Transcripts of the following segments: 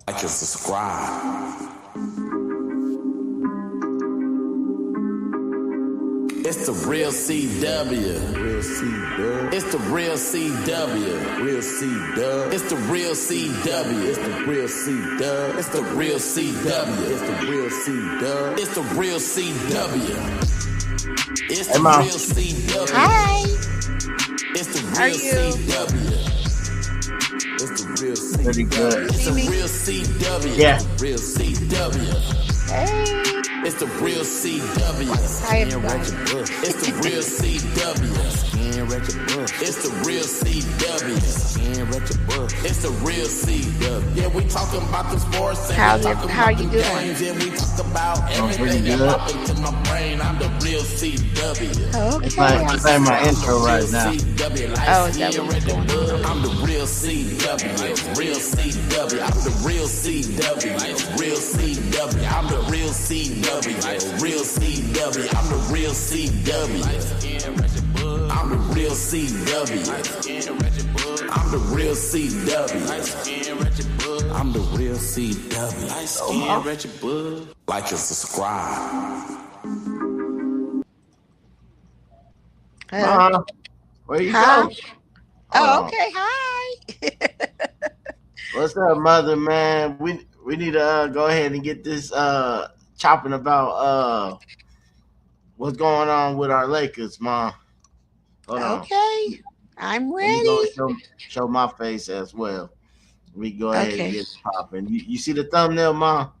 Like and subscribe. It's the real CW. Real CW. It's the real CW. Real CW. It's the real CW. It's the real CW. It's the real CW. It's the real CW. It's the real CW. It's the real CW. Hi. It's the real CW. It's the real CW. Pretty good. It's the real CW. Yeah. Real CW. Hey. It's the real CW. Hi, everybody. It's the real CW. It's the real CW. It's the real CW. Yeah, we talking about the sports. How you doing? And we talk about everything that popping to my brain. I'm the real CW. Okay. I'm playing my intro right now. Oh, is that what's going on? I'm the real CW. Real CW. I'm the real CW. Real CW. I'm the real CW. Real CW. I'm the real CW. I'm the real CW. I'm the real CW. I'm the real CW. Like and subscribe. Where you Hi. go? Oh, okay. Hi. What's up, mother, man? We need to go ahead and get this chopping about what's going on with our Lakers, Mom. Hold on. Okay. I'm Let me go ready. show my face as well. We go ahead and get popping. You see the thumbnail, Mom?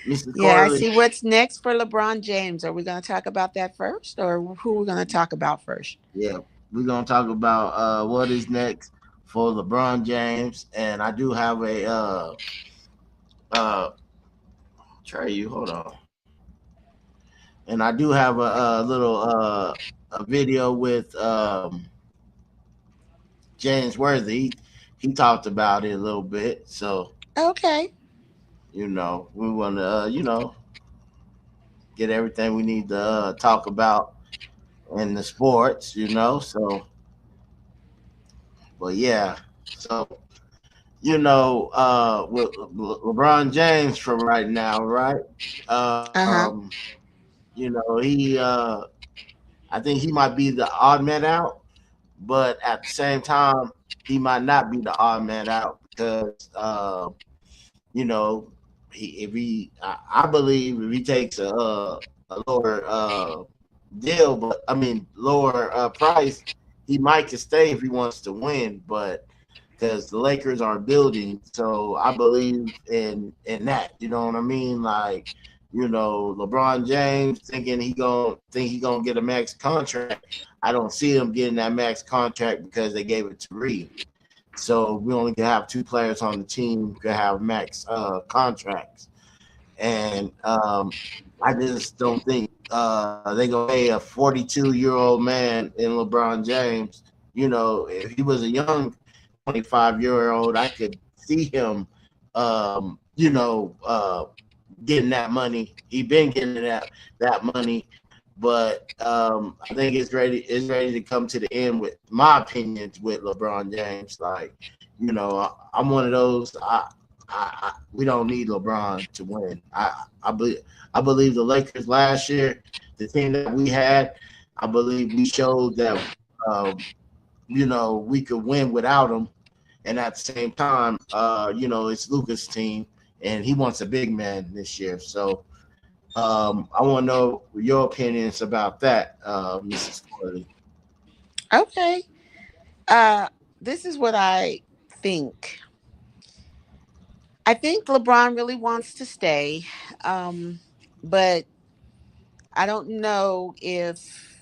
Mr. Yeah, I Corley? see what's next for LeBron James. Are we going to talk about that first, or who we're going to talk about first? Yeah, we're gonna talk about what is next for LeBron James, and I do have a Trey, you hold on, and I do have a little a video with James Worthy. He talked about it a little bit, so Okay. we want to get everything we need to talk about in the sports, so. But yeah, so with LeBron James from right now, right? Uh-huh. He I think he might be the odd man out, but at the same time, he might not be the odd man out because you know, I believe if he takes a lower deal, but I mean lower price, he might can stay if he wants to win, but because the Lakers are building, so I believe in that. You know what I mean? Like, LeBron James thinking he gonna get a max contract. I don't see him getting that max contract because they gave it to Reed. So we only can have two players on the team can have max contracts, and I just don't think they gonna pay a 42-year-old man in LeBron James. If he was a young 25-year-old, I could see him, getting that money. He been getting that money, but I think it's ready to come to the end with my opinions with LeBron James. Like, I'm one of those. We don't need LeBron to win. I believe the Lakers last year, the team that we had, I believe we showed that we could win without him. And at the same time, it's Luka's team, and he wants a big man this year. So I want to know your opinions about that, Mrs. Corley. Okay. This is what I think. I think LeBron really wants to stay, but I don't know if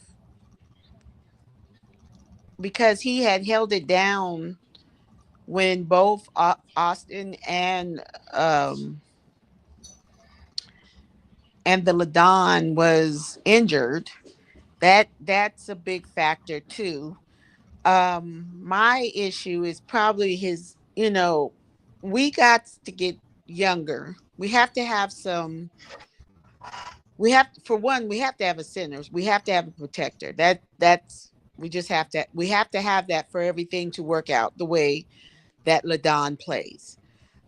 because he had held it down when both Austin and the LaDon was injured. That's a big factor too. My issue is probably his. We got to get younger. We have to have some. For one, we have to have a center. We have to have a protector. That's we just have to. We have to have that for everything to work out the way that LaDon plays.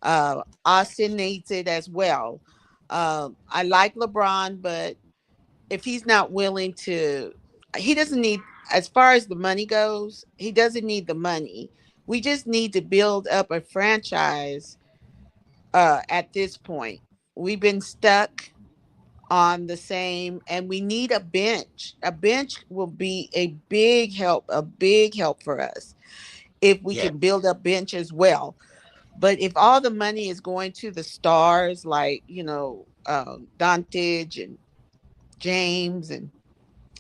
Austin needs it as well. I like LeBron, but if he's not willing to, he doesn't need, as far as the money goes, he doesn't need the money. We just need to build up a franchise at this point. We've been stuck on the same, and we need a bench. A bench will be a big help for us if we Yeah, can build a bench as well. But if all the money is going to the stars, like Dontage and James, and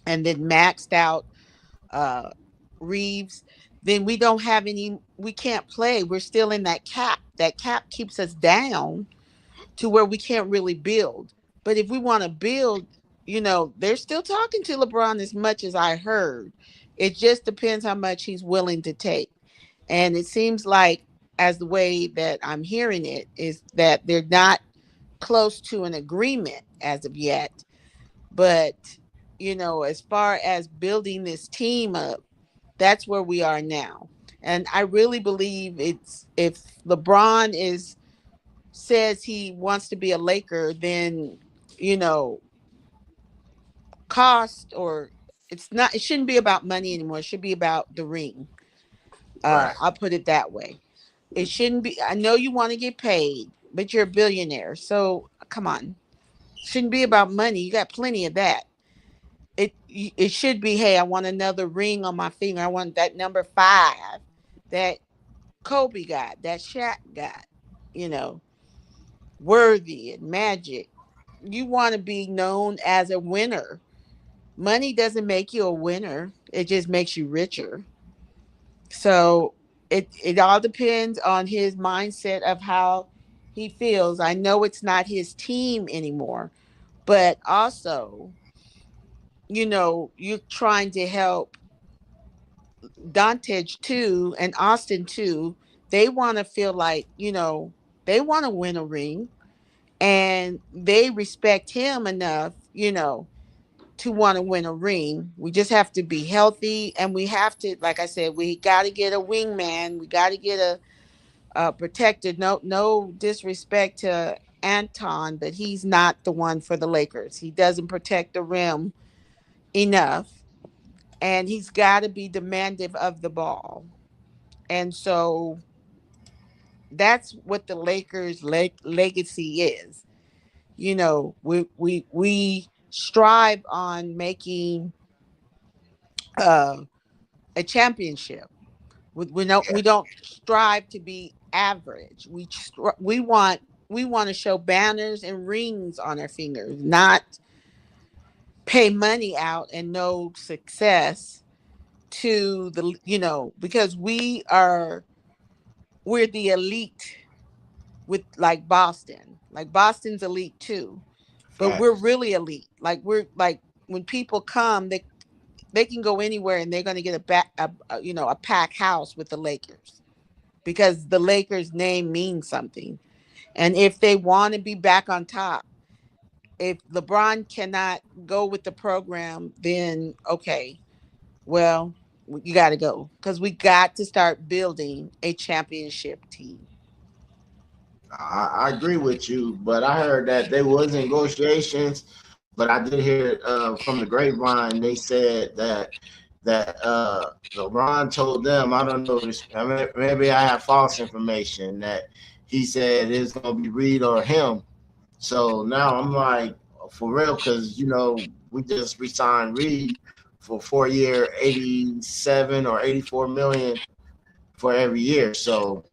then maxed out uh, Reeves, then we don't have any. We can't play. We're still in that cap. That cap keeps us down to where we can't really build. But if we want to build, they're still talking to LeBron as much as I heard. It just depends how much he's willing to take. And it seems like, as the way that I'm hearing it, is that they're not close to an agreement as of yet. But, as far as building this team up, that's where we are now. And I really believe it's, if LeBron is says he wants to be a Laker, then you know, cost, or it's not. It shouldn't be about money anymore. It should be about the ring. right. I'll put it that way. It shouldn't be. I know you want to get paid, but you're a billionaire, so come on. Shouldn't be about money. You got plenty of that. It should be. Hey, I want another ring on my finger. I want that number 5 that Kobe got, that Shaq got. You know, Worthy and Magic. You want to be known as a winner. Money doesn't make you a winner. It just makes you richer. So it all depends on his mindset of how he feels. I know it's not his team anymore, but also, you're trying to help Dantage too and Austin too. They want to feel like, they want to win a ring, and they respect him enough, to want to win a ring. We just have to be healthy, and we have to, like I said, we got to get a wingman. We got to get a protector. No disrespect to Anton, but he's not the one for the Lakers. He doesn't protect the rim enough, and he's got to be demanding of the ball. And so that's what the Lakers legacy is. We strive on making uh, a championship. We don't strive to be average. We want to show banners and rings on our fingers, not pay money out and no success to the, because we're the elite, with like Boston. Like Boston's elite too, but we're Facts. really elite. Like we're like, when people come, they can go anywhere and they're going to get a packed house with the Lakers, because the Lakers name means something. And if they want to be back on top, if LeBron cannot go with the program, then okay, well, you got to go, because we got to start building a championship team. I agree with you, but I heard that there was negotiations, but I did hear from the grapevine they said that LeBron told them, I don't know if it's, I mean, maybe I have false information, that he said it's gonna be Reed or him. So now I'm like, for real, because we just re-signed Reed for 4 year, 87 or 84 million for every year. So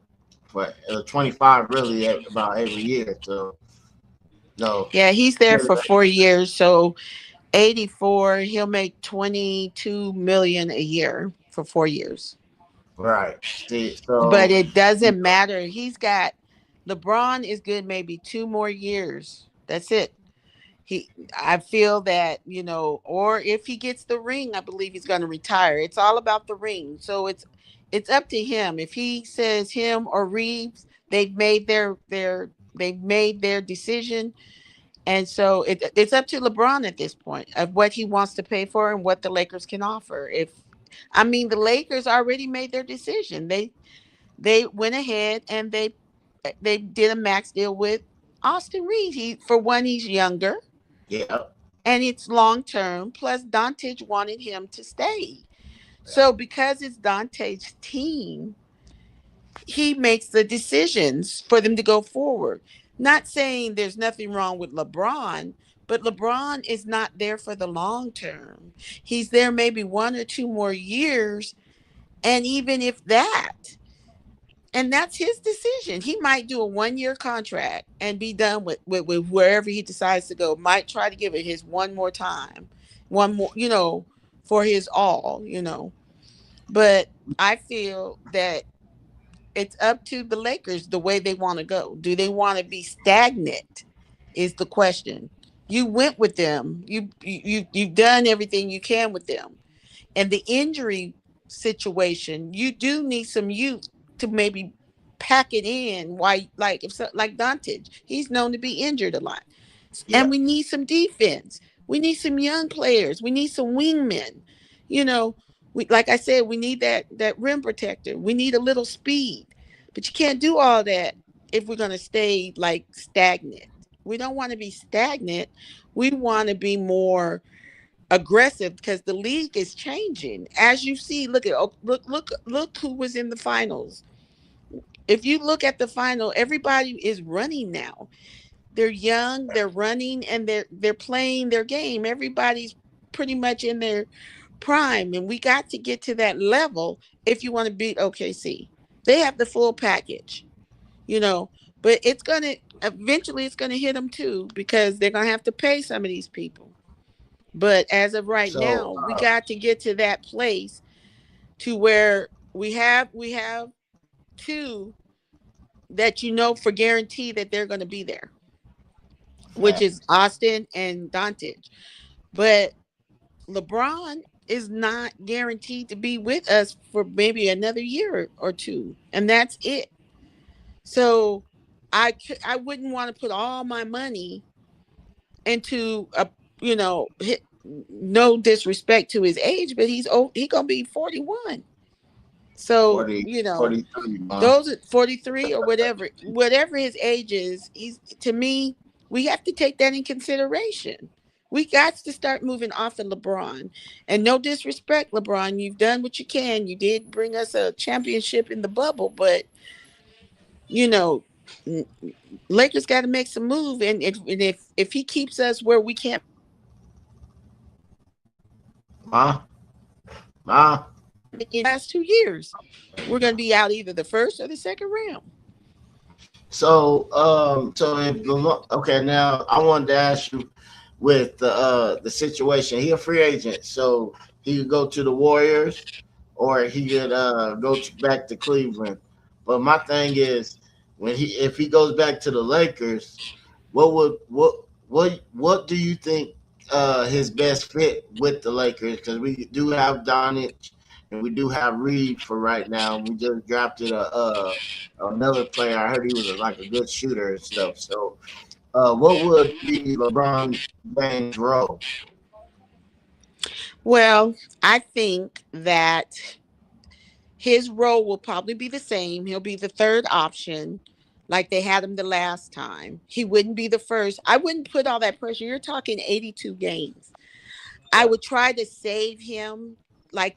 for 25 really about every year. So no, Yeah, he's there for 4 years, so 84, he'll make 22 million a year for 4 years. right. See, But so it doesn't matter. He's got, LeBron is good maybe 2 more years. That's it. I feel that, or if he gets the ring, I believe he's going to retire. It's all about the ring. So it's up to him. If he says him or Reeves, they've made their decision. And so it's up to LeBron at this point of what he wants to pay for and what the Lakers can offer. The Lakers already made their decision. They went ahead and they they did a max deal with Austin Reed. He, for one, he's younger Yeah. and it's long term. Plus, Doncic wanted him to stay. Yeah. So because it's Dante's team, he makes the decisions for them to go forward. Not saying there's nothing wrong with LeBron, but LeBron is not there for the long term. He's there maybe 1 or 2 more years, and even if that, and that's his decision. He might do a 1 year contract and be done with wherever he decides to go. Might try to give it his one more time, one more, for his all. But I feel that it's up to the Lakers the way they want to go. Do they want to be stagnant? Is the question. You went with them. You've done everything you can with them. And the injury situation, you do need some youth to maybe pack it in. Why, like if so, like Doncic, he's known to be injured a lot, Yeah. and we need some defense. We need some young players. We need some wingmen. You know, like I said, we need that rim protector. We need a little speed, but you can't do all that if we're gonna stay like stagnant. We don't want to be stagnant. We want to be more aggressive because the league is changing. As you see, look who was in the finals. If you look at the final, everybody is running now. They're young, they're running, and they're playing their game. Everybody's pretty much in their prime, and we got to get to that level if you want to beat OKC. They have the full package, you know, but it's gonna eventually it's gonna hit them too because they're gonna have to pay some of these people. But as of right So now, we got to get to that place to where we have two that for guarantee that they're going to be there, which is Austin and Doncic. But LeBron is not guaranteed to be with us for maybe another year or two, and that's it. So I wouldn't want to put all my money into a no disrespect to his age, but he's old. He gonna be 41. So 43, man. those at 43 or whatever his age is, he's to me. We have to take that in consideration. We got to start moving off of LeBron. And no disrespect, LeBron, you've done what you can. You did bring us a championship in the bubble, but you know, Lakers got to make some move. And if he keeps us where we can't Ma, ma. in the last 2 years, we're going to be out either the first or the second round. So if okay, now I wanted to ask you with the situation. He a free agent, so he could go to the Warriors, or he could back to Cleveland. But my thing is, if he goes back to the Lakers, what would what do you think his best fit with the Lakers? Because we do have Donich and we do have Reed for right now. We just drafted another player. I heard he was like a good shooter and stuff. So, what would be LeBron James' role? Well, I think that his role will probably be the same. He'll be the third option, like they had him the last time. He wouldn't be the first. I wouldn't put all that pressure. You're talking 82 games. I would try to save him like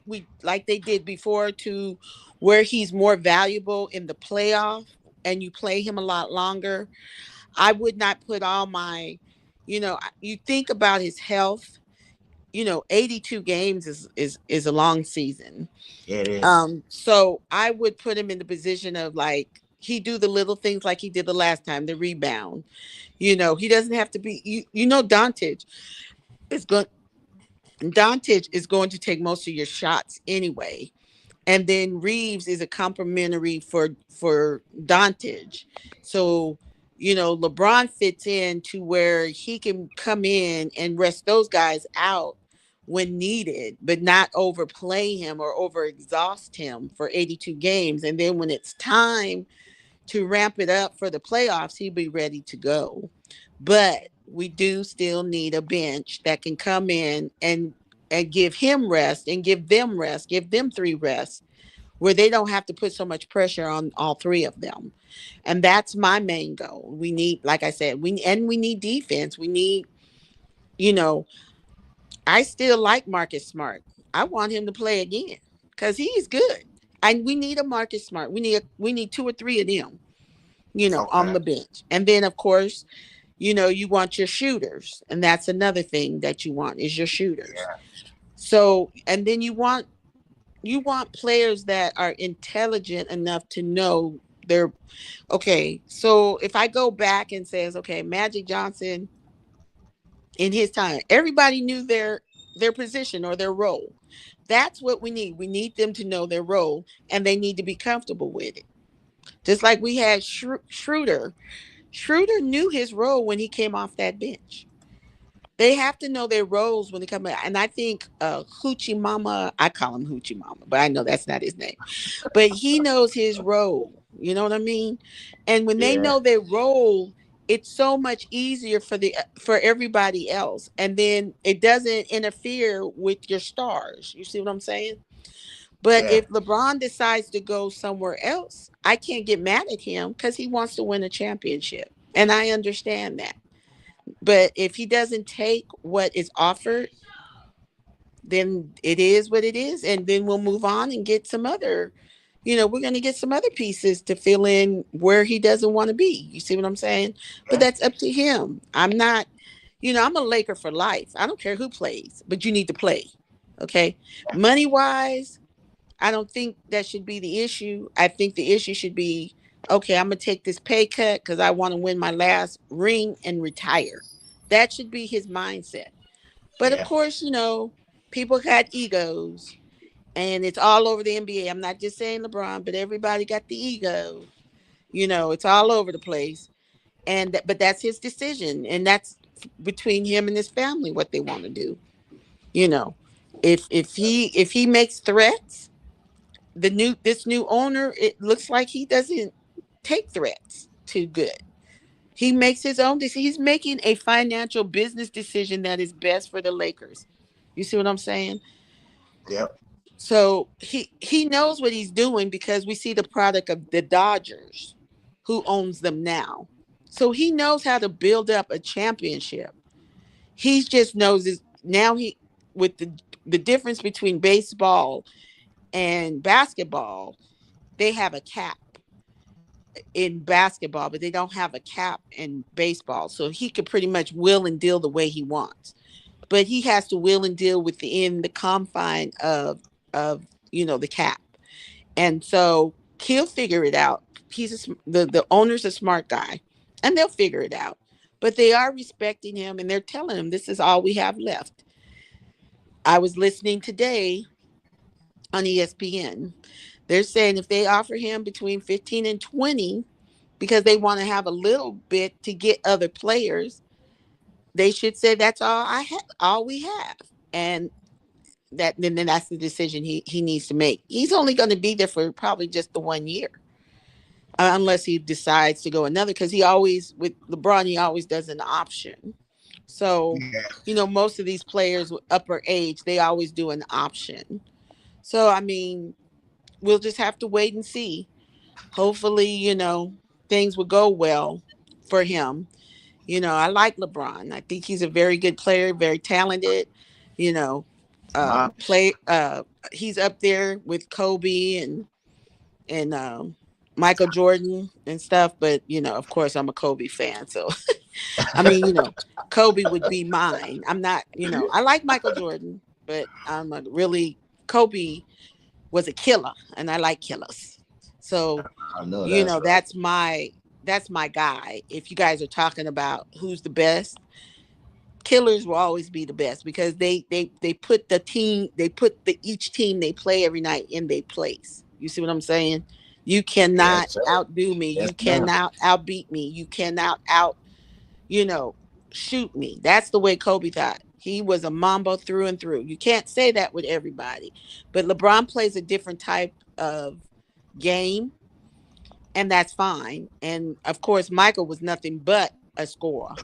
they did before to where he's more valuable in the playoff and you play him a lot longer. I would not put all my, you think about his health. 82 games is a long season. Yeah, it is. So I would put him in the position of like he do the little things like he did the last time, the rebound. He doesn't have to be Doncic is going Doncic is going to take most of your shots anyway. And then Reeves is a complimentary for Doncic. So, LeBron fits in to where he can come in and rest those guys out when needed, but not overplay him or overexhaust him for 82 games. And then when it's time to ramp it up for the playoffs, he'll be ready to go. But we do still need a bench that can come in and give him rest and give them rest, give them 3 rests where they don't have to put so much pressure on all three of them. And that's my main goal. We need, like I said, we need defense. We need, you know, I still like Marcus Smart. I want him to play again because he's good. And we need a Marcus Smart. We need two or three of them, on Okay. the bench. And then of course, you want your shooters. And that's another thing that you want is your shooters. Yeah. So, and then you want players that are intelligent enough to know they're okay. So if I go back and says, okay, Magic Johnson in his time, everybody knew their position or their role. That's what we need. We need them to know their role and they need to be comfortable with it. Just like we had Schroeder. Schroeder knew his role when he came off that bench. They have to know their roles when they come out. And I think Hoochie Mama, I call him Hoochie Mama, but I know that's not his name. But he knows his role. You know what I mean? And when they Yeah. know their role, it's so much easier for everybody else. And then it doesn't interfere with your stars. You see what I'm saying? But Yeah. if LeBron decides to go somewhere else, I can't get mad at him because he wants to win a championship. And I understand that. But if he doesn't take what is offered, then it is what it is. And then we'll move on and get some other, we're going to get some other pieces to fill in where he doesn't want to be. You see what I'm saying? But Yeah. that's up to him. I'm a Laker for life. I don't care who plays, but you need to play. Okay. Money wise, I don't think that should be the issue. I think the issue should be, okay, I'm going to take this pay cut because I want to win my last ring and retire. That should be his mindset. But of Yeah. course, people got egos and it's all over the NBA. I'm not just saying LeBron, but everybody got the ego. It's all over the place. But that's his decision. And that's between him and his family, what they want to do. You know, if he makes threats, this new owner, it looks like he doesn't take threats too good. He makes his own decision. He's making a financial business decision that is best for the Lakers. You see what I'm saying? Yep. So he knows what he's doing because we see the product of the Dodgers, who owns them now. So he knows how to build up a championship. He just knows is now he with the difference between baseball and basketball, they have a cap in basketball, but they don't have a cap in baseball. So he could pretty much will and deal the way he wants. But he has to will and deal within the confine of the cap. And so he'll figure it out. The owner's a smart guy, and they'll figure it out. But they are respecting him, and they're telling him this is all we have left. I was listening today on ESPN. They're saying if they offer him between 15 and 20 because they want to have a little bit to get other players, they should say that's all we have. And then that's the decision he needs to make. He's only going to be there for probably just the 1 year. Unless he decides to go another, because he always with LeBron he always does an option. So, Yeah. most of these players with upper age, they always do an option. So, I mean, we'll just have to wait and see. Hopefully, things will go well for him. I like LeBron. I think he's a very good player, very talented. You know, Nice. play. He's up there with Kobe and Michael Jordan and stuff. But of course, I'm a Kobe fan, so I mean, Kobe would be mine. I'm not. I like Michael Jordan, but I'm a really Kobe was a killer, and I like killers. So I know that's right. that's my guy. If you guys are talking about who's the best, killers will always be the best because they put each team they play every night in their place. You see what I'm saying? You cannot Yes, sir. outdo me. Yes, You ma'am. cannot outbeat me. You cannot you know, shoot me. That's the way Kobe thought. He was a Mambo through and through. You can't say that with everybody. But LeBron plays a different type of game, and that's fine. And of course, Michael was nothing but a scorer.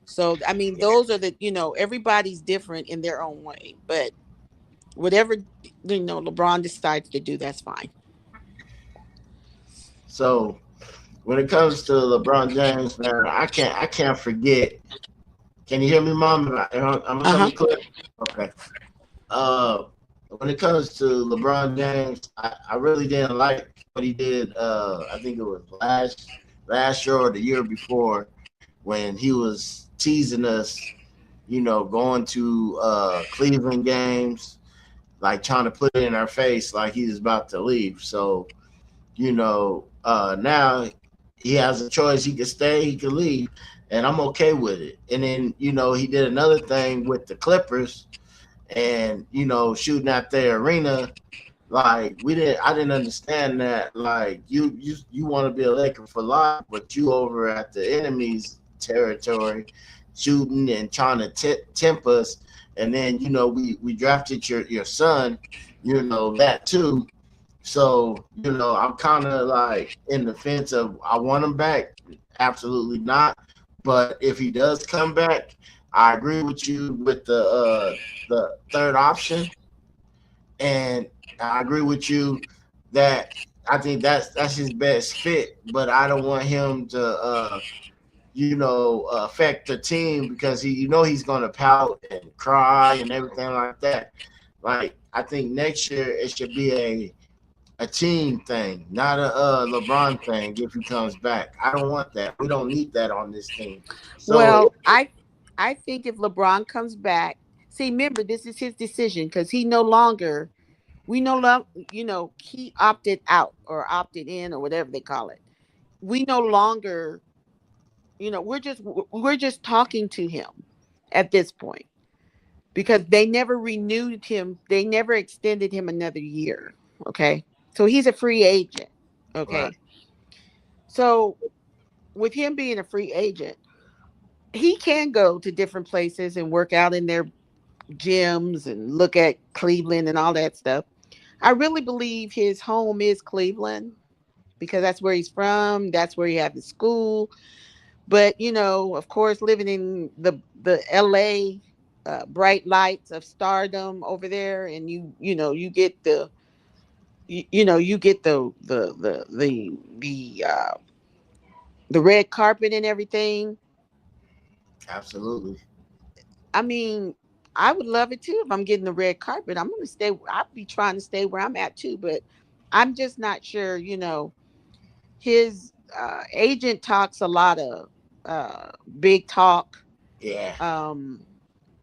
So, I mean, Yeah. those are everybody's different in their own way. But whatever, LeBron decides to do, that's fine. So when it comes to LeBron James, man, I can't forget. Can you hear me, Mom? I'm Uh huh. coming clear. Okay. Uh, when it comes to LeBron James, I really didn't like what he did. I think it was last year or the year before when he was teasing us, going to Cleveland games, like trying to put it in our face like he's about to leave. So, now he has a choice. He can stay, he can leave, and I'm okay with it. And then, he did another thing with the Clippers and, shooting at their arena. Like I didn't understand that. Like you want to be a Laker for life, but you over at the enemy's territory, shooting and trying to tempt us. And then we drafted your son, that too. So I'm kind of like in the fence of I want him back, absolutely not. But if he does come back, I agree with you with the third option, and I agree with you that I think that's his best fit. But I don't want him to, affect the team because he's gonna pout and cry and everything like that. Like I think next year it should be a team thing, not a LeBron thing. If he comes back, I don't want that. We don't need that on this team. So Well, I think if LeBron comes back, see, remember this is his decision because he no longer we no longer he opted out or opted in or whatever they call it. We no longer we're just talking to him at this point because they never renewed him. They never extended him another year. Okay, so he's a free agent. right, Okay, so with him being a free agent, he can go to different places and work out in their gyms and look at Cleveland and all that stuff. I really believe his home is Cleveland because that's where he's from. That's where he had his school. But of course, living in the L.A. Bright lights of stardom over there, and you get you get the red carpet and everything. absolutely. I mean, I would love it too if I'm getting the red carpet. I'm gonna stay. I'd be trying to stay where I'm at too, but I'm just not sure. His agent talks a lot of big talk, Yeah, um,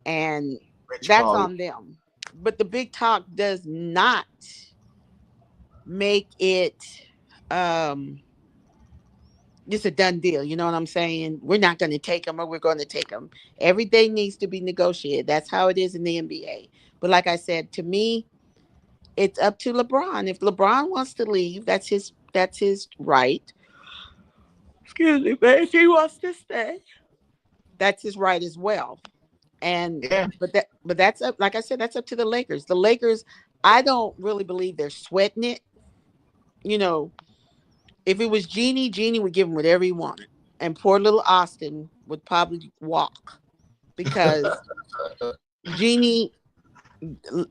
and Rich that's Paul. on them. But the big talk does not make it um, just a done deal. You know what I'm saying? We're not going to take him or we're going to take him. Everything needs to be negotiated. That's how it is in the NBA. But like I said, to me, it's up to LeBron. If LeBron wants to leave, that's his right. Excuse me, but if he wants to stay, that's his right as well. And Yeah, but that's up. Like I said, that's up to the Lakers. The Lakers, I don't really believe they're sweating it. You know, if it was Jeannie would give him whatever he wanted, and poor little Austin would probably walk because Jeannie.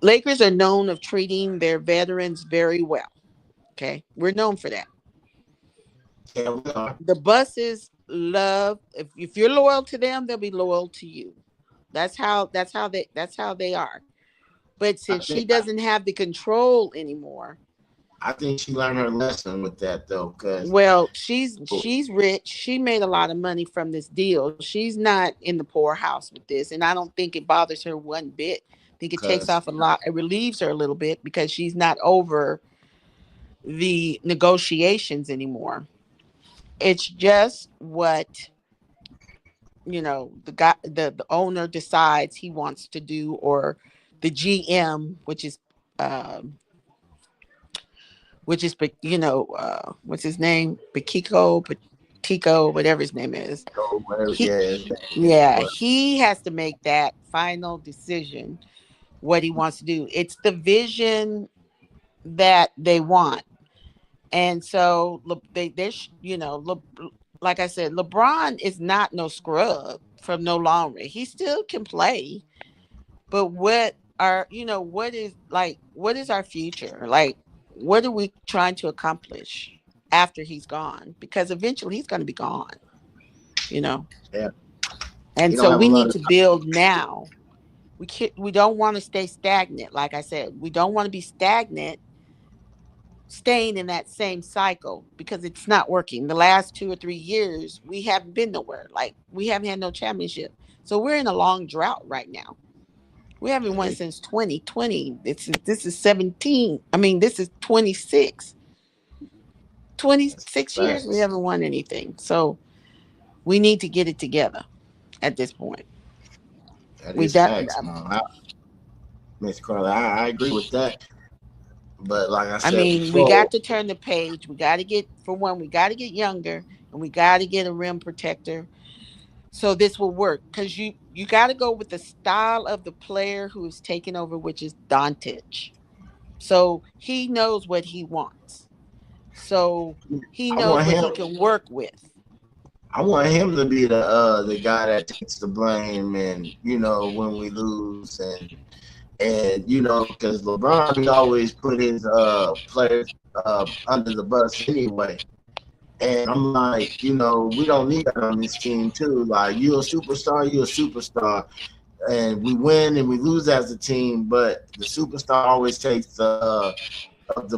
Lakers are known of treating their veterans very well. Okay, we're known for that. yeah, we are. The buses love if you're loyal to them, they'll be loyal to you. That's how they are. But I since think she doesn't have the control anymore, I think she learned her lesson with that though, because well, she's rich. She made a lot of money from this deal. She's not in the poorhouse with this, and I don't think it bothers her one bit. I think it takes off a lot. It relieves her a little bit because she's not over the negotiations anymore. It's just what the guy, the owner decides he wants to do, or the GM, um, what's his name, Patico, whatever his name is. whatever, He, yeah, yeah, but he has to make that final decision what he wants to do. It's the vision that they want. And so like I said, LeBron is not no scrub from no longer. He still can play, but what is our future? Like, what are we trying to accomplish? after he's gone, because eventually he's going to be gone, you know. Yeah. And You don't so have a we lot need of to build now. We don't want to stay stagnant. Like I said, we don't want to be stagnant, staying in that same cycle, because it's not working. The last 2 or 3 years, we haven't been nowhere. Like, we haven't had no championship. So we're in a long drought right now. We haven't won since 2020. This is 17. I mean, this is 26. 26 years we facts. haven't won anything. So we need to get it together at this point. That We is that facts, man. Miss Carla, I agree with that. But like I I said mean, we before, got to turn the page. We got to get, for one, we got to get younger, and we got to get a rim protector. So this will work, because you got to go with the style of the player who is taking over, which is Doncic. So he knows what he wants. So he I knows want what him. he can work with. I want him to be the guy that takes the blame, and when we lose, and because LeBron, he always put his players under the bus anyway. And I'm like, we don't need that on this team too. Like, you're a superstar, and we win and we lose as a team, but the superstar always takes the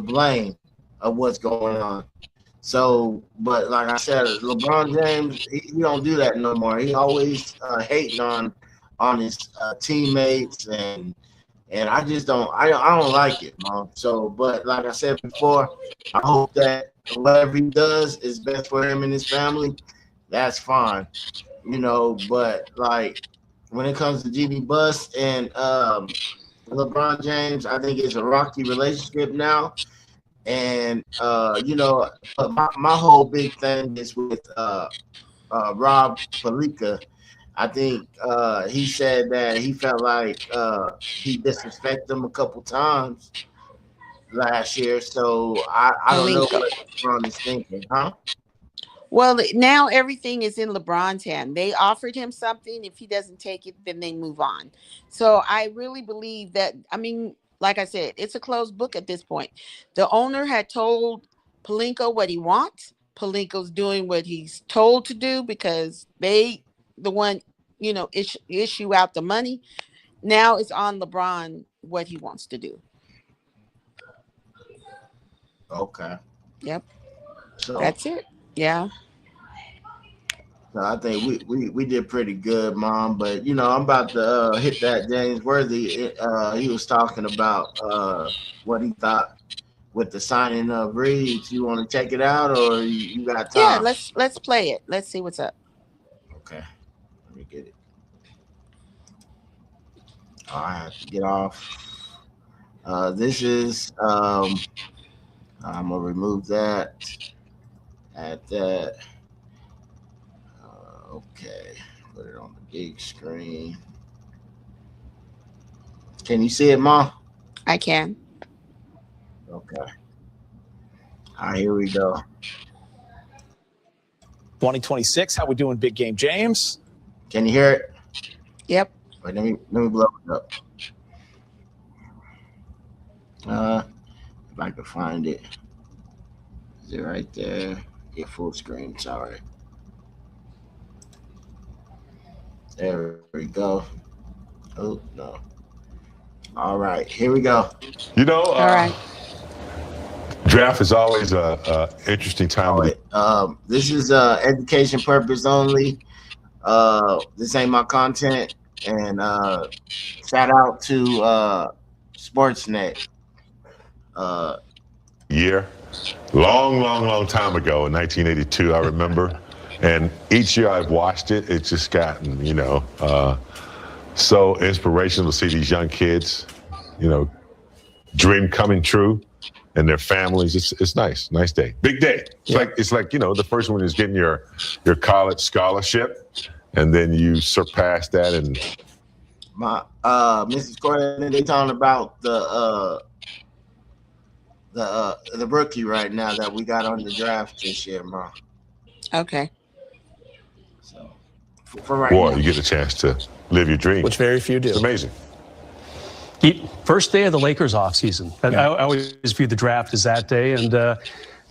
blame of what's going on. So, but like I said, LeBron James, he don't do that no more. He always hating on his teammates, and I just I don't like it, man. So, but like I said before, I hope that whatever he does is best for him and his family. That's fine, But like, when it comes to GB Bus and LeBron James, I think it's a rocky relationship now. And but my whole big thing is with Rob Pelinka. I think he said that he felt like he disrespected him a couple times last year. So I don't know Palinka. what LeBron is thinking, huh? Well, now everything is in LeBron's hand. They offered him something. If he doesn't take it, then they move on. So I really believe that, I mean, like I said, it's a closed book at this point. The owner had told Palinka what he wants. Palinka's doing what he's told to do, because the one, issue out the money. Now it's on LeBron what he wants to do. Okay. Yep. So That's it. Yeah. I think we did pretty good, Mom. But I'm about to hit that James Worthy. He was talking about what he thought with the signing of Reeves. You want to check it out, or you got Yeah, time? let's play it. Let's see what's up. Okay, let me get it. I have to get off. This is I'm gonna remove that. Add that. Okay, put it on the big screen. Can you see it, Mom? I can. Okay. All right, here we go. 2026, how we doing, Big Game James? Can you hear it? Yep. Wait, let me blow it up. If I can find it. Is it right there? Yeah, full screen. Sorry. There we go. Oh, no. All right, here we go. All right. Draft is always a interesting time. This is education purpose only. This ain't my content. And shout out to Sportsnet. Year, long time ago in 1982, I remember. And each year I've watched it, it's just gotten, so inspirational to see these young kids, dream coming true, and their families. It's nice day, big day. It's like the first one is getting your college scholarship, and then you surpass that. And my Mrs. Corey, they talking about the rookie right now that we got on the draft this year, Ma. Okay. So for right boy, now, you get a chance to live your dream, Which very few do. It's amazing. First day of the Lakers offseason. I always view the draft as that day. And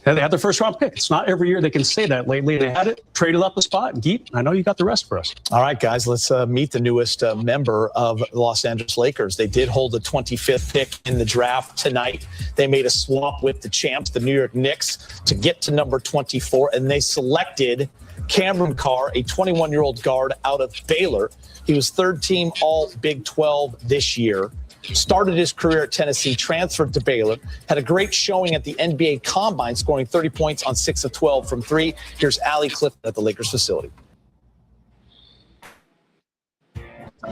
They had their first round pick. It's not every year they can say that. Lately, they had it, traded up a spot. Geet, I know you got the rest for us. All right, guys, let's meet the newest member of the Los Angeles Lakers. They did hold the 25th pick in the draft tonight. They made a swap with the champs, the New York Knicks, to get to number 24, and they selected Cameron Carr, a 21-year-old guard out of Baylor. He was third-team All-Big 12 this year. Started his career at Tennessee, transferred to Baylor, had a great showing at the NBA Combine, scoring 30 points on 6 of 12 from 3. Here's Allie Clifton at the Lakers facility.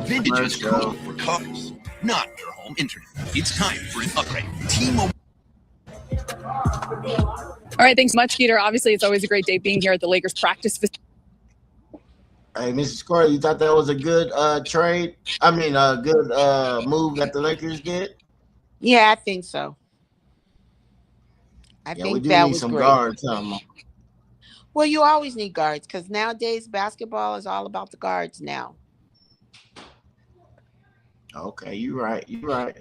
Vintage is cool for cars, not your home internet. It's time for an upgrade. T-Mobile. All right, thanks so much, Peter. Obviously, it's always a great day being here at the Lakers practice facility. Hey, Mrs. Corey, you thought that was a good trade? I mean, a good move that the Lakers did? Yeah, I think so. I we think do that need was some great. guards. Well, you always need guards because nowadays basketball is all about the guards now. Okay, you're right.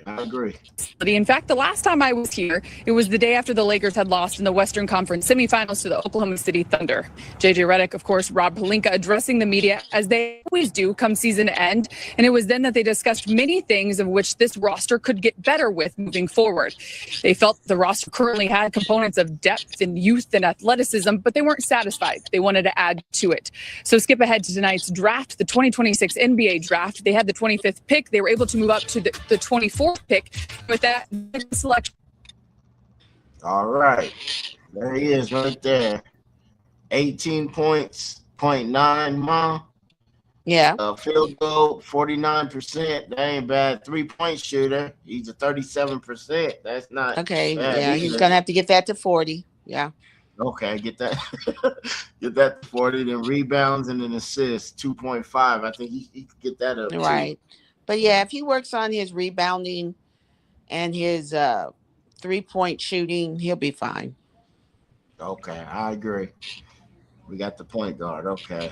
I agree. In fact, the last time I was here, it was the day after the Lakers had lost in the Western Conference semifinals to the Oklahoma City Thunder. JJ Redick, of course, Rob Pelinka addressing the media as they always do come season end. And it was then that they discussed many things of which this roster could get better with moving forward. They felt the roster currently had components of depth and youth and athleticism, but they weren't satisfied. They wanted to add to it. So skip ahead to tonight's draft, the 2026 NBA draft. They had the 25th pick. They were able to move up to the 24th pick with that selection. All right. There he is right there. 18 points, 0.9 mile. Yeah. Field goal, 49%. That ain't bad. 3-point shooter. He's a 37%. That's not okay. bad Yeah, either. he's gonna have to get that to 40. Yeah. Okay, get that get that to 40. Then rebounds and then assists, 2.5. I think he could get that up right. too. But yeah, if he works on his rebounding and his 3-point shooting, he'll be fine. Okay, I agree. We got the point guard. Okay.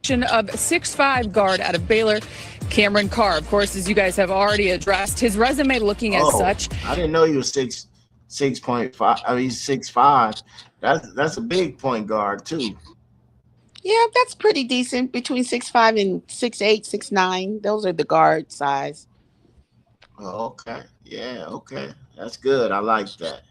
Of 6'5" guard out of Baylor, Cameron Carr. Of course, as you guys have already addressed, his resume looking as such. I didn't know he was 6.5. I mean, he's 6'5". That's a big point guard too. Yeah, that's pretty decent. Between 6'5" and 6'8", 6'9". Those are the guard size. Oh, okay. Yeah, okay. That's good. I like that.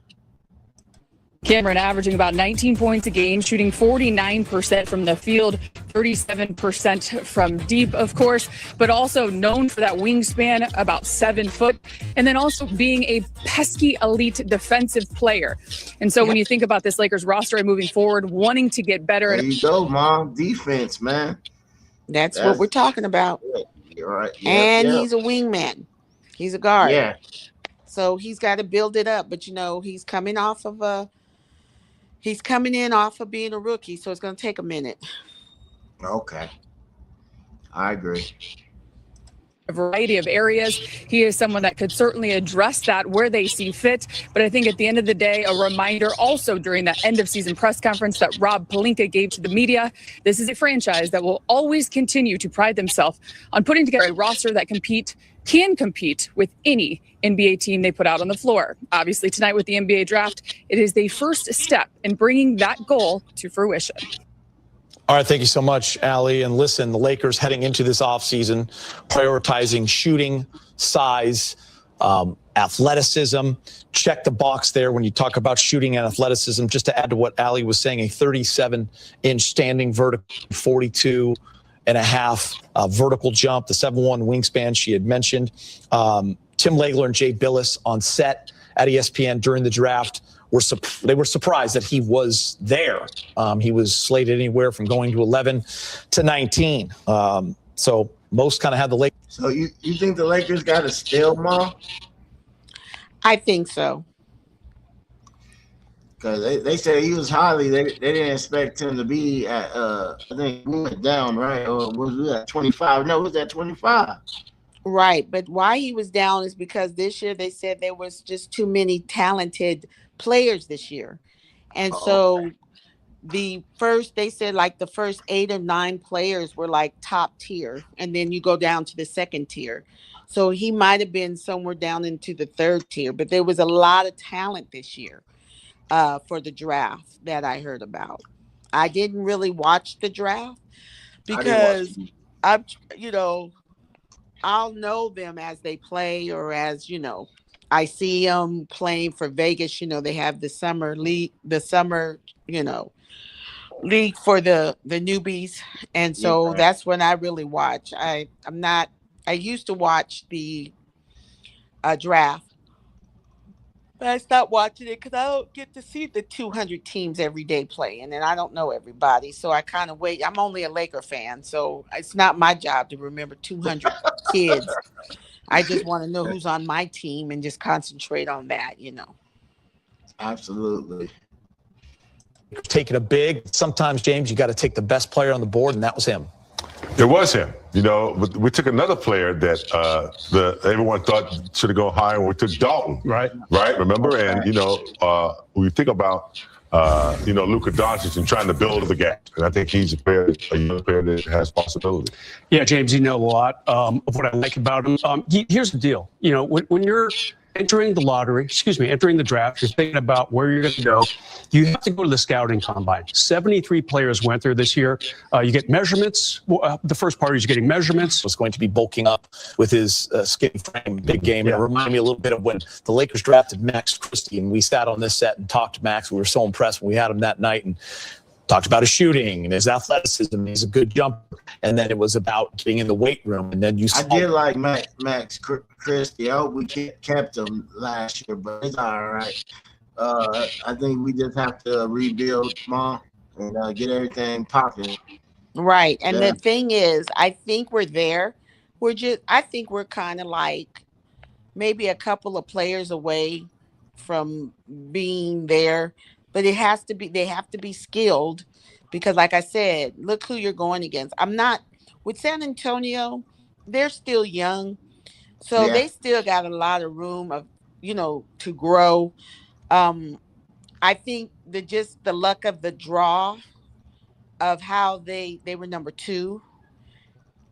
Cameron averaging about 19 points a game, shooting 49% from the field, 37% from deep, of course, but also known for that wingspan, about 7 foot, and then also being a pesky elite defensive player. And so when you think about this Lakers roster and moving forward, wanting to get better. There you go, Mom. Defense, man. That's what we're talking about. You're right. And he's a wingman. He's a guard. Yeah. So he's got to build it up. But, he's coming off of he's coming in off of being a rookie. So it's going to take a minute. Okay. I agree. A variety of areas. He is someone that could certainly address that where they see fit. But I think at the end of the day, a reminder also during that end of season press conference that Rob Pelinka gave to the media, this is a franchise that will always continue to pride themselves on putting together a roster that can compete with any NBA team they put out on the floor. Obviously, tonight with the NBA draft, it is the first step in bringing that goal to fruition. All right, thank you so much, Allie. And listen, the Lakers heading into this offseason, prioritizing shooting, size, athleticism. Check the box there when you talk about shooting and athleticism. Just to add to what Allie was saying, a 37-inch standing vertical, 42 and a half vertical jump, the 7'1" wingspan she had mentioned. Tim Legler and Jay Billis on set at ESPN during the draft they were surprised that he was there. He was slated anywhere from going to 11 to 19. So most kind of had the Lakers. So you think the Lakers got a steal, Mom? I think so. Because they said he was highly. They didn't expect him to be at. I think we went down, right? Or was we at 25? No, it was at 25. Right, but why he was down is because this year they said there was just too many talented players this year. And so they said like the first 8 or 9 players were like top tier, and then you go down to the second tier. So he might have been somewhere down into the third tier, but there was a lot of talent this year. for the draft that I heard about. I didn't really watch the draft I didn't watch because it. I'm, I'll know them as they play or as, I see them playing for Vegas. They have the summer league, you know, league for the newbies. And Yeah, so that's when I really watch. I'm not, I used to watch the draft, but I stopped watching it because I don't get to see the 200 teams every day playing, and I don't know everybody. So I kind of wait. I'm only a Laker fan, so it's not my job to remember 200 kids. I just want to know who's on my team and just concentrate on that. absolutely. Taking a big, sometimes, James, you got to take the best player on the board, and that was him. It was him. But we took another player that everyone thought should have gone higher. We took Dalton. Right. Remember? And we think about Luka Doncic and trying to build the gap. And I think he's a young player that has possibility. Yeah, James, you know a lot of what I like about him. Here's the deal. When you're entering the draft, you're thinking about where you're going to go. You have to go to the scouting combine. 73 players went there this year. You get measurements. The first part is getting measurements. Was going to be bulking up with his skinny frame, big game. And it reminded me a little bit of when the Lakers drafted Max Christie, and we sat on this set and talked to Max. We were so impressed when we had him that night and talked about his shooting and his athleticism. He's a good jumper. And then it was about being in the weight room. And then I did like Max Christie. I hope we kept him last year, but it's all right. I think we just have to rebuild, Mom, and get everything popping. Right. And the thing is, I think we're there. I think we're kind of like maybe a couple of players away from being there, but they have to be skilled because, like I said, look who you're going against. I'm not with San Antonio. They're still young, so they still got a lot of room to grow. I think the luck of the draw of how they were number 2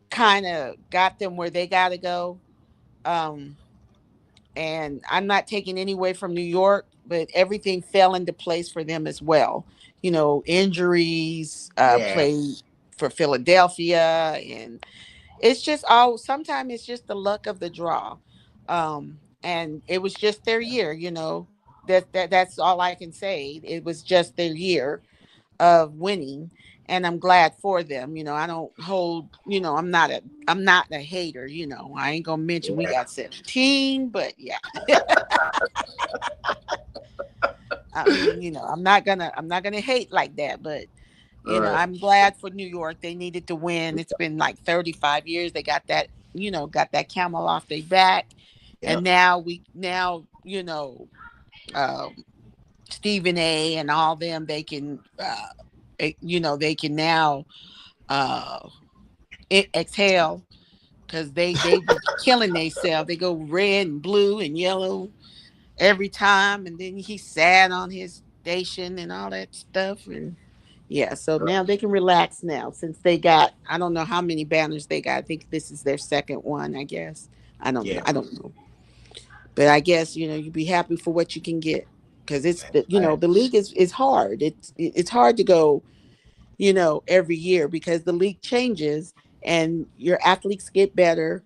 kind of got them where they got to go. And I'm not taking any away from New York, but everything fell into place for them as well. Injuries, played for Philadelphia, and it's just sometimes it's just the luck of the draw. And it was just their year, that's all I can say. It was just their year of winning. And I'm glad for them. I don't hold, I'm not a hater, I ain't gonna mention we got 17, but yeah. I mean, I'm not gonna hate like that, but I'm glad for New York. They needed to win. It's been like 35 years. They got that, got that camel off their back. Yep. And now Stephen A and all them, they can they can now exhale because they be killing themselves. They go red and blue and yellow every time, and then he sat on his station and all that stuff. And so now they can relax now since they got, I don't know how many banners they got. I think this is their second one, I guess. I don't know. But I guess, you be happy for what you can get because it's, the league is hard. It's hard to go, every year because the league changes and your athletes get better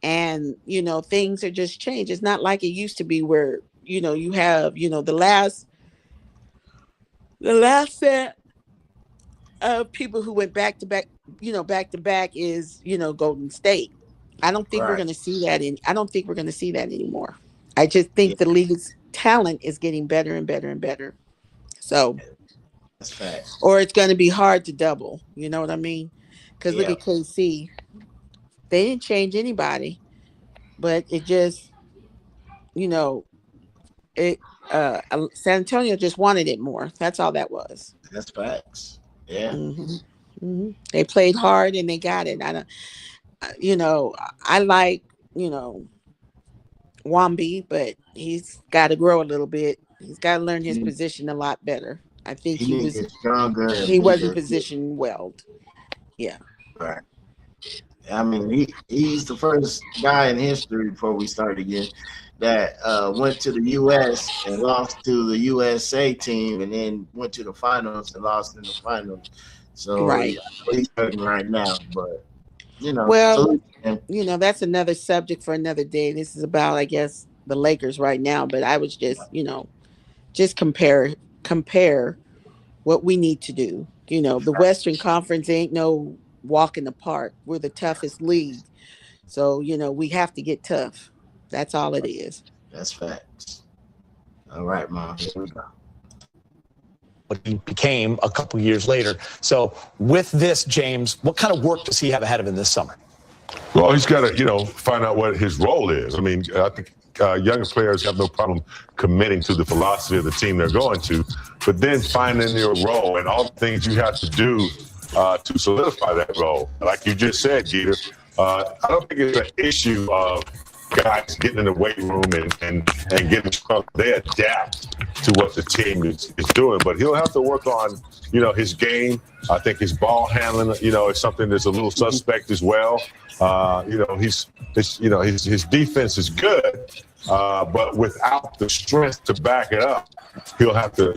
and, things are just changed. It's not like it used to be where, you have, the last set of people who went back to back is, Golden State. I don't think we're going to see that I don't think we're going to see that anymore. I just think the league's talent is getting better and better and better. So, that's facts. Or it's going to be hard to double. You know what I mean? Because look at KC. They didn't change anybody, but it just, San Antonio just wanted it more. That's all that was. That's facts. Yeah. Mm-hmm. They played hard and they got it. I like, Wamby, but he's got to grow a little bit. He's got to learn his position a lot better. I think he was stronger. He wasn't positioned well. Yeah. Right. I mean, he's the first guy in history before we start again that went to the U.S. and lost to the USA team, and then went to the finals and lost in the finals. So Right. he's hurting right now, but well, that's another subject for another day. This is about, I guess, the Lakers right now. But I was just compare what we need to do. The Western Conference ain't no walk in the park. We're the toughest league. So, we have to get tough. That's all it is. That's facts. All right, Mom. Here we go. What he became a couple years later. So with this, James, what kind of work does he have ahead of him this summer? Well, he's got to, find out what his role is. I mean, I think younger players have no problem committing to the philosophy of the team they're going to, but then finding your role and all the things you have to do to solidify that role. Like you just said, Jeter, I don't think it's an issue of guys getting in the weight room and getting strong. They adapt to what the team is doing, but he'll have to work on, his game. I think his ball handling, is something that's a little suspect as well. His defense is good, but without the strength to back it up, he'll have to,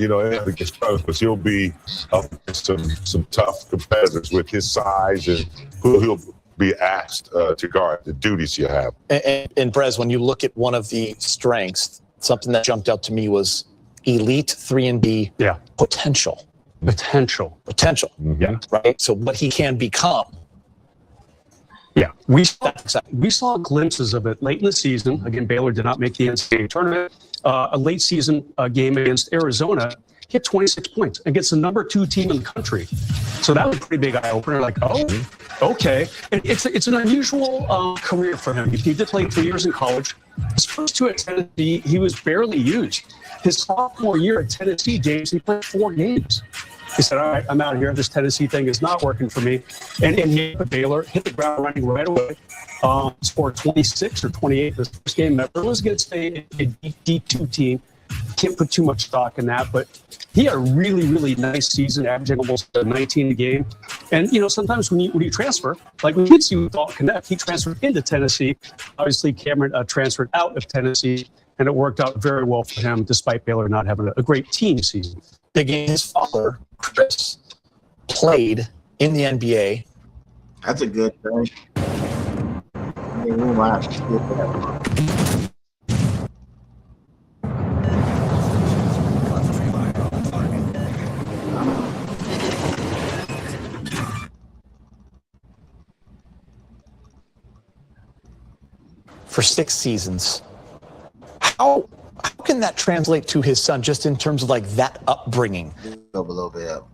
get strong because he'll be up against some tough competitors with his size and who he'll be asked to guard, the duties you have. And Brez, when you look at one of the strengths, something that jumped out to me was elite 3-and-D potential. Potential. Mm-hmm. Yeah. Right. So what he can become. Yeah. We saw glimpses of it late in the season. Again, Baylor did not make the NCAA tournament. A late season game against Arizona, hit 26 points against the number 2 team in the country. So that was a pretty big eye opener. Like, oh, okay. And it's an unusual career for him. He did play 3 years in college. His first 2 at Tennessee, he was barely used. His sophomore year at Tennessee, James, he played 4 games. He said, all right, I'm out of here. This Tennessee thing is not working for me. And he hit Baylor, hit the ground running right away. Scored 26 or 28 this first game. It was against a D2 team. Can't put too much stock in that, but he had a really, really nice season, averaging almost 19 a game. And, sometimes when you transfer, like we did see with Dalton Connect, he transferred into Tennessee. Obviously, Cameron transferred out of Tennessee, and it worked out very well for him, despite Baylor not having a great team season. Again, his father, Chris, played in the NBA. That's a good thing. I mean, we might have to get that. For 6 seasons. How can that translate to his son, just in terms of like that upbringing? Go a little bit up.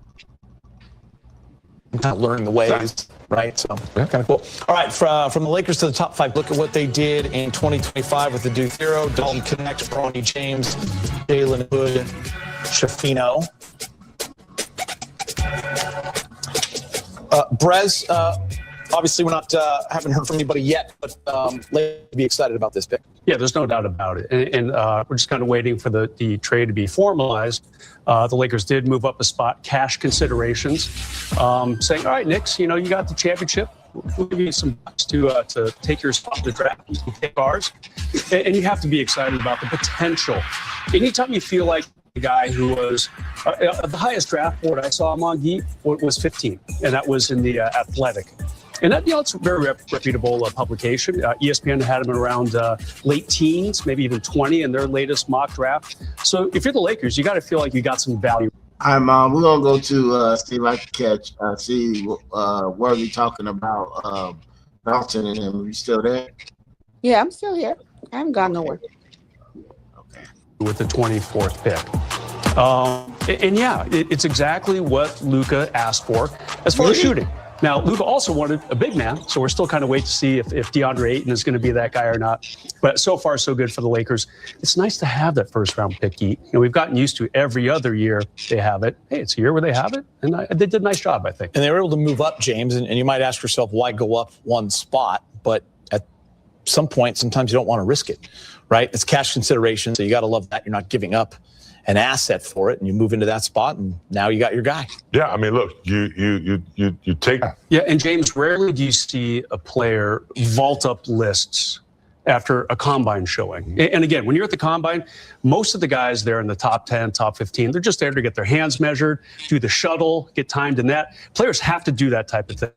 Not learning the ways, right? So kind of cool. All right, from the Lakers to the top 5. Look at what they did in 2025 with the Duke Hero, Dalton Connect, LeBron James, Jalen Hood, Shafino. Brez, obviously we're not haven't heard from anybody yet, but let's be excited about this pick. Yeah, there's no doubt about it. And we're just kind of waiting for the trade to be formalized. The Lakers did move up a spot, cash considerations, saying, all right, Knicks, you got the championship. We'll give you some bucks to take your spot in the draft. You can take ours. And you have to be excited about the potential. Anytime you feel like the guy who was the highest draft board I saw him on, he was 15, and that was in the Athletic. And that, it's a very reputable publication. ESPN had him around late teens, maybe even 20 in their latest mock draft. So if you're the Lakers, you got to feel like you got some value. All right, Mom, we're going to go to see if I can see Worthy talking about Dalton and him. Are you still there? Yeah, I'm still here. I haven't gone nowhere. Okay. With the 24th pick. And yeah, it's exactly what Luka asked for as far as shooting. Now, Luka also wanted a big man, so we're still kind of waiting to see if DeAndre Ayton is going to be that guy or not. But so far, so good for the Lakers. It's nice to have that first-round pick. We've gotten used to every other year they have it. Hey, it's a year where they have it, and they did a nice job, I think. And they were able to move up, James, and you might ask yourself, why go up one spot? But at some point, sometimes you don't want to risk it, right? It's cash consideration, so you got to love that you're not giving up an asset for it, and you move into that spot, and now you got your guy. Yeah, I mean, look, you take. Yeah, and James, rarely do you see a player vault up lists after a combine showing. And again, when you're at the combine, most of the guys there in the top 10, top 15, they're just there to get their hands measured, do the shuttle, get timed in that. Players have to do that type of thing.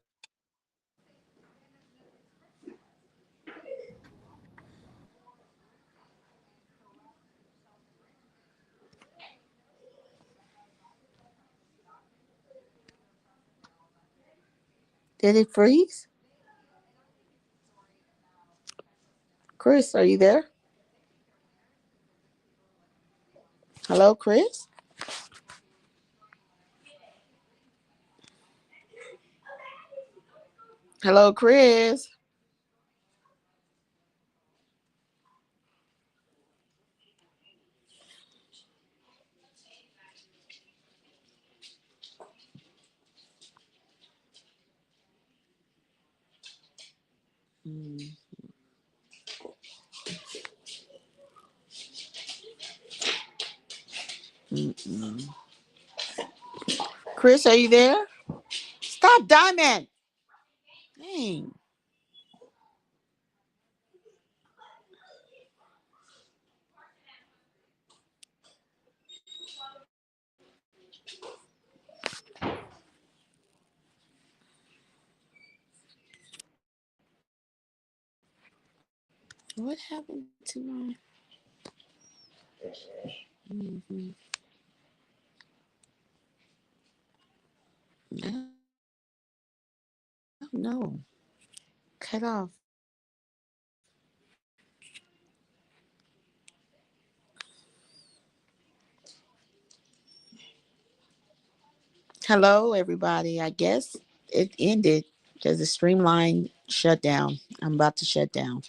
Did it freeze? Chris, are you there? Hello, Chris? Hello, Chris. Mm. Mm-mm. Chris, are you there? Stop, Diamond. Dang. What happened to my? Mm-hmm. I don't know. Cut off. Hello, everybody. I guess it ended because the streamline shut down. I'm about to shut down.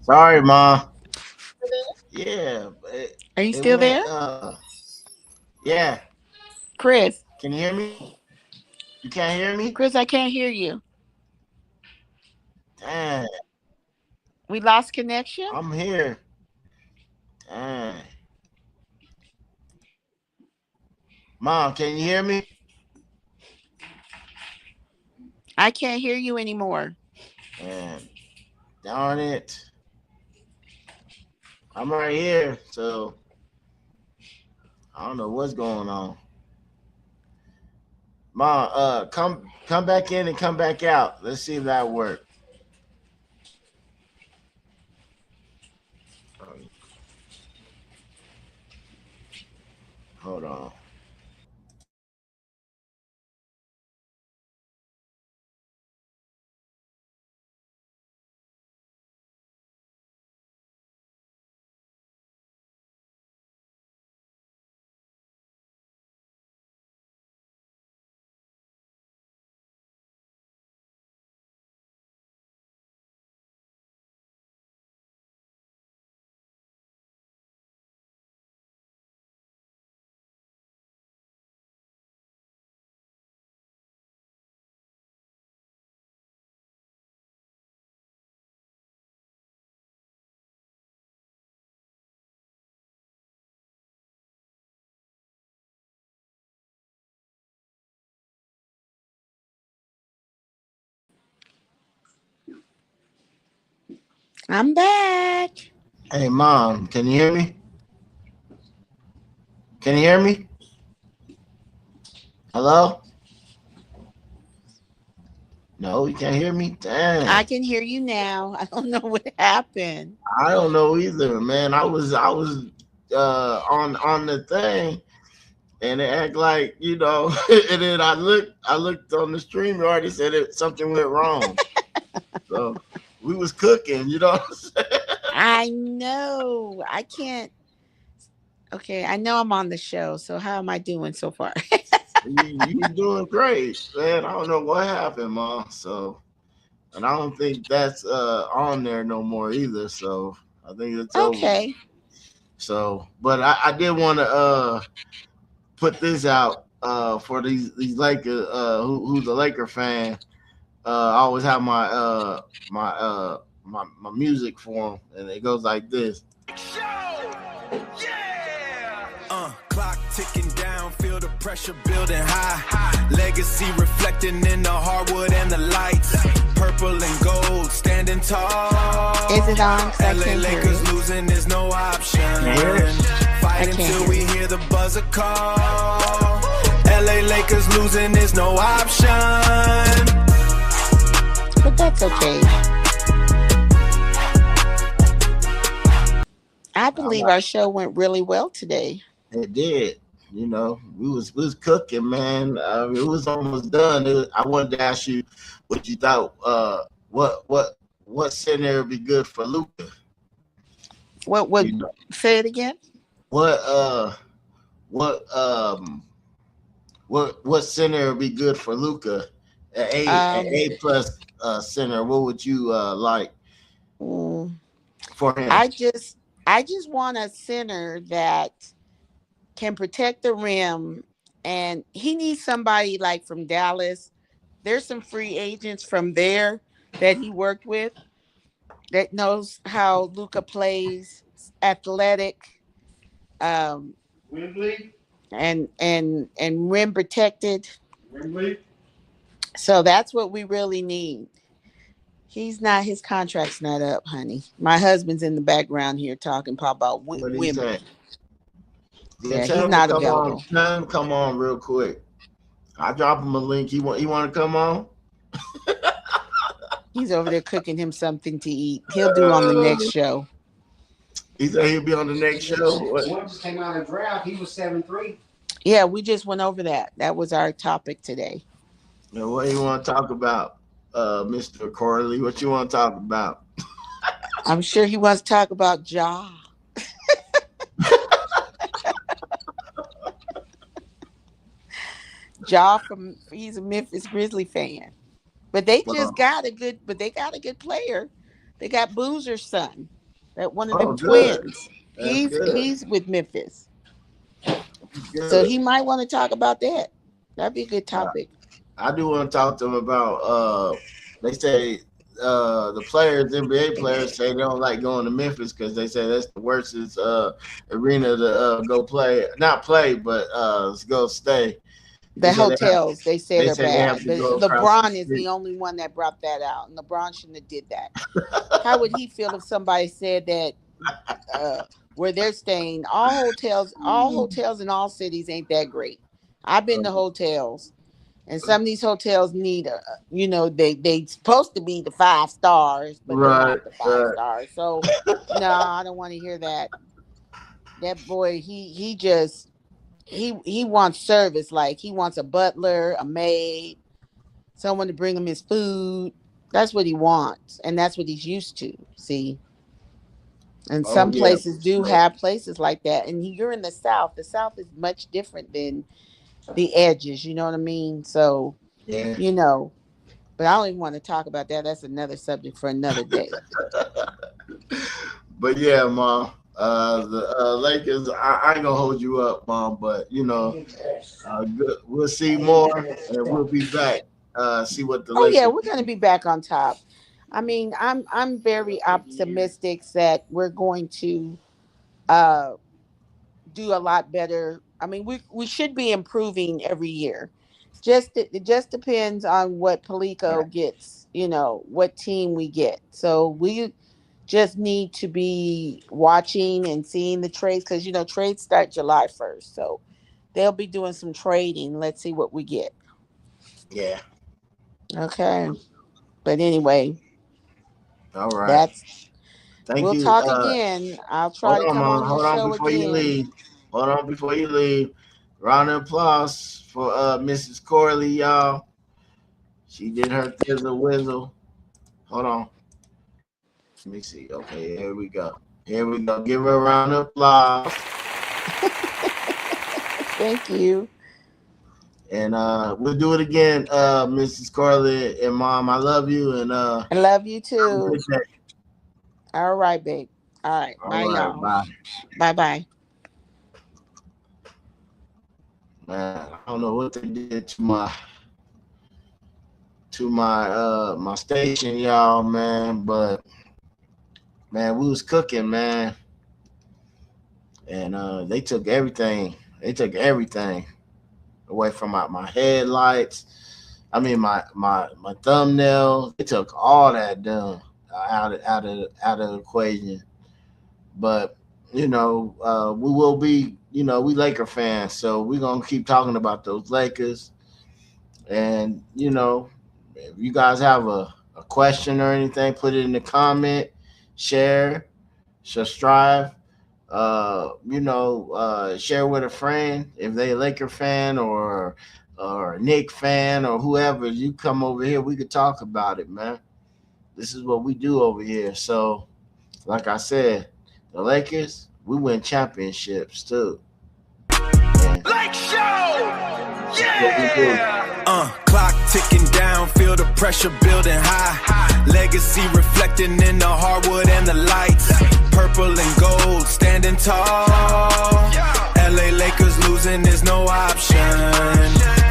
Sorry, Ma. Yeah, Are you it still went. there? Yeah. Chris? Can you hear me? You can't hear me? Chris, I can't hear you. Dang, We lost connection? I'm here. Dang. Mom, can you hear me? I can't hear you anymore. Man, darn it. I'm right here, so I don't know what's going on. Mom, come back in and come back out. Let's see if that works. Hold on. I'm back. Hey, Mom, can you hear me? Can you hear me? Hello? No, you can't hear me. Damn. I can hear you now. I don't know what happened. I don't know either, man. I was on the thing, and it act like and then I looked on the stream. You already said something went wrong. So we was cooking. You know what I'm saying? I know. I can't. Okay, I know I'm on the show. So how am I doing so far? You doing great, man. I don't know what happened, Mom. So, and I don't think that's on there no more either. So I think it's Okay. over. So, but I did want to put this out for these Lakers who's a Laker fan. I always have my my music for them, and it goes like this. Clock ticking down, feel the pressure building high. Legacy reflecting in the hardwood and the lights. Purple and gold, standing tall. Is it on? LA Lakers losing is no option. Fight until we hear the buzzer call. LA Lakers losing is no option. But that's okay. I believe our show went really well today. It did. We was cooking, man. It was almost done. I wanted to ask you what you thought. What center would be good for Luka? What? Say it again. What center would be good for Luka? An A plus center. What would you like for him? I just want a center that can protect the rim, and he needs somebody like from Dallas. There's some free agents from there that he worked with that knows how Luka plays, athletic, Wembley and rim protected. Wembley. So that's what we really need. His contract's not up, honey. My husband's in the background here talking about women. Yeah, he's not available. Come on real quick. I drop him a link. He want to come on? He's over there cooking him something to eat. He'll do on the next show. He said he'll be on the next show. One just came out of the draft. He was 7'3". Yeah, we just went over that. That was our topic today. Now, what do you want to talk about, Mr. Corley? What you want to talk about? I'm sure he wants to talk about Ja. He's a Memphis Grizzly fan. But they got a good player. They got Boozer's son. That one of them twins. He's with Memphis. So he might want to talk about that. That'd be a good topic. I do want to talk to him about they say the players, NBA players, say they don't like going to Memphis because they say that's the worst arena to go play. Not play, but go stay. The hotels, they say they're bad. LeBron is the the only one that brought that out. And LeBron shouldn't have did that. How would he feel if somebody said that where they're staying, all hotels in all cities ain't that great. I've been to hotels, and some of these hotels need they supposed to be the 5 stars, but they're not the 5 stars. So no, I don't want to hear that. That boy, he wants service. Like he wants a butler, a maid, someone to bring him his food. That's what he wants, and that's what he's used to. See, and some places do have places like that. And you're in the South. The South is much different than the edges. You know what I mean? So, but I don't even want to talk about that. That's another subject for another day. But yeah, Mom. The Lakers, I ain't gonna hold you up, Mom, but we'll see more, and we'll be back. See what the Lakers. Yeah, we're gonna be back on top. I mean, I'm very optimistic that we're going to do a lot better. I mean, we should be improving every year. It just depends on what Palico gets. What team we get. So we just need to be watching and seeing the trades because trades start July 1st, so they'll be doing some trading. Let's see what we get. Yeah. Okay. But anyway, All right. that's Thank we'll you. talk again. I'll try Hold to on, come Mom. on your Hold on show before you again. leave. Hold on before you leave. Round of applause for Mrs. Corley, y'all. She did her thizzle whizzle. Hold on. Let me see. Okay, here we go. Here we go. Give her a round of applause. Thank you. And we'll do it again, Mrs. Corley and Mom. I love you, and I love you too. good day. All right, babe. All right. Bye, y'all. Bye. Bye. Man, I don't know what they did to my my station, y'all, man, but man, we was cooking, man. And they took everything. They took everything away from my headlights. I mean my thumbnail. They took all that done out of the equation. But you know, we will be, you know, we Laker fans, so we're gonna keep talking about those Lakers. And you know, if you guys have a question or anything, put it in the comment, share, subscribe. Share with a friend if they a Laker fan or a Knick fan or whoever. You come over here, we could talk about it, man. This is what we do over here. So, like I said, the Lakers, we win championships too. Lake Show! Yeah! Clock ticking down, feel the pressure building high. Legacy reflecting in the hardwood and the lights. Purple and gold, standing tall. LA Lakers losing is no option.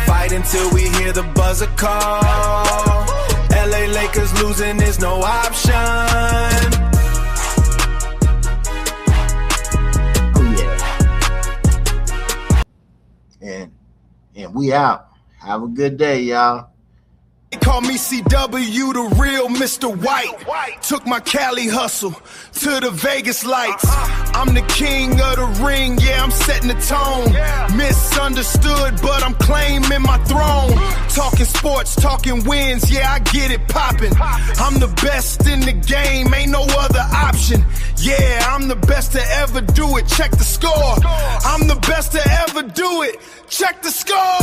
Fight until we hear the buzzer call. LA Lakers losing is no option. And we out. Have a good day, y'all. They call me CW, the real Mr. White. Took my Cali hustle to the Vegas lights. I'm the king of the ring, yeah, I'm setting the tone. Misunderstood, but I'm claiming my throne. Talking sports, talking wins, yeah, I get it poppin'. I'm the best in the game, ain't no other option. Yeah, I'm the best to ever do it, check the score. I'm the best to ever do it, check the score.